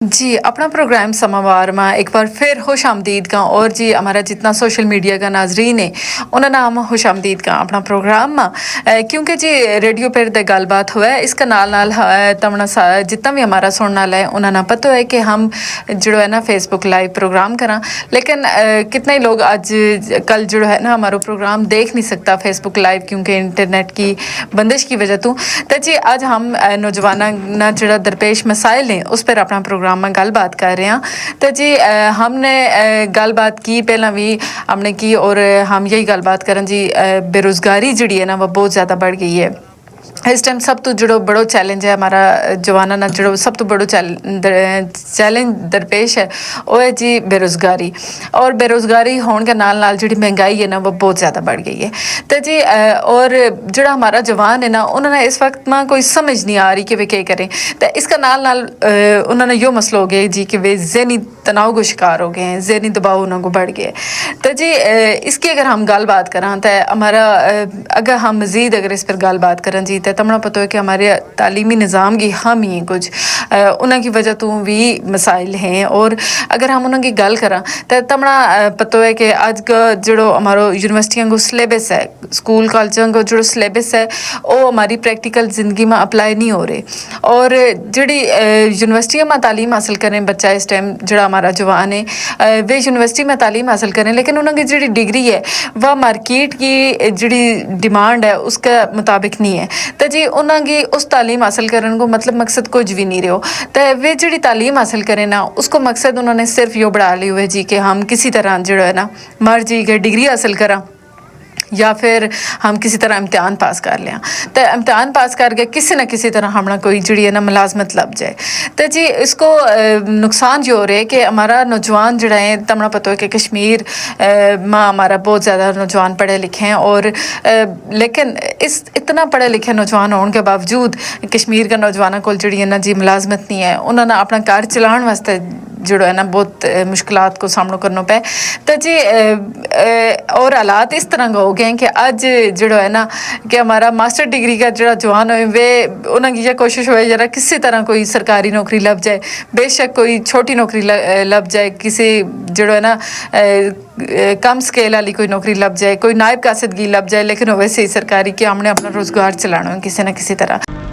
जी, अपना प्रोग्राम समावार में एक बार फिर खुश आमदीद का और जी हमारा जितना सोशल मीडिया का नाजरीन है उन्हें नाम खुश आमदीद का अपना प्रोग्राम में क्योंकि जी रेडियो पर द गलबात हुआ है इसका नाल तमना जितना भी हमारा सुनने वाला है उन्हें ना पता है कि हम जो है ना फेसबुक लाइव प्रोग्राम करा लेकिन कितने लोग आज कल जो है ना हमारा प्रोग्राम देख नहीं सकता फेसबुक लाइव क्योंकि इंटरनेट की बंदिश की वजह तो जी आज हम नौजवाना ना जो दरपेश मसाइल हैं उस पर अपना प्रोग्राम में गलबात कर रहे हैं तो जी हमने गलबात की पहला भी हमने की और हम यही गलबात करें जी बेरोज़गारी जी है ना वो बहुत ज़्यादा बढ़ गई है इस टाइम सब तो जो बड़ो चैलेंज है हमारा जवाना ना जो सब तो बड़ो चैलेंज दरपेश है वो है जी बेरोज़गारी और बेरोज़गारी होने के नाल जी महंगाई है ना वो बहुत ज़्यादा बढ़ गई है तो जी और जो हमारा जवान है ना उन्होंने इस वक्त में कोई समझ नहीं आ रही कि वे क्या करें तो इसका नाल उन्होंने यो मसला हो गया जी कि वे ज़हनी तनाव को शिकार हो गए हैं ज़हनी दबाव उन्होंने को बढ़ गया तो जी इसकी अगर हम गल बात करें तो हमारा अगर हम मज़ीद अगर इस पर गल बात करें जी तो तमना पता है कि हमारे तालीमी निज़ाम की हम ही कुछ उनकी वजह तो भी मसाइल हैं और अगर हम उनकी गल करा तो तमना पता है कि आज का जो हमारा यूनिवर्सिटियों को सिलेबस है स्कूल कॉलेजों का जो सिलेबस है वो हमारी प्रैक्टिकल ज़िंदगी में अप्लाई नहीं हो रहे और जी यूनिवर्सिटियों में तालीम हासिल करें बच्चा इस टाइम जो हमारा जवान है वे यूनिवर्सिटी में तालीम हासिल करें लेकिन उनकी जी डिग्री है वह मार्केट की जी डिमांड है उसके मुताबिक नहीं है तो जी उन्होंने उस तालीम हासिल करने को मतलब मकसद कुछ भी नहीं रहो तो वे जी तालीम हासिल करें ना उसको मकसद उन्होंने सिर्फ यो बढ़ा ली हुए जी कि हम किसी तरह जो है ना मर्जी के डिग्री हासिल करा या फिर हम किसी तरह इम्तिहान पास कर लें तो इम्तिहान पास करके किसी न किसी तरह हमारा कोई जी है ना मुलाजमत लग जाए तो जी इसको नुकसान जो हो रहा है कि हमारा नौजवान जो है तमना पता है कि कश्मीर में हमारा बहुत ज़्यादा नौजवान पढ़े लिखे हैं और लेकिन इस इतना पढ़े लिखे नौजवान होने के बावजूद कश्मीर के नौजवानों को जी है ना जी मुलाजमत नहीं है उन्होंने अपना घर चलाने वास्ते जो है ना बहुत मुश्किलात को सामना करना पे तो जी और हालात इस तरह का हो गए हैं कि आज जो है ना कि हमारा मास्टर डिग्री का जो जवान हो वे उनकी कोशिश हो जरा किसी तरह कोई सरकारी नौकरी लग जाए बेशक कोई छोटी नौकरी लग जाए किसी जो है ना कम स्केल वाली कोई नौकरी लग जाए कोई नायब कासिदगी लग जाए लेकिन वैसे ही सरकारी कि हमने अपना रोज़गार चलाना है किसी न किसी तरह।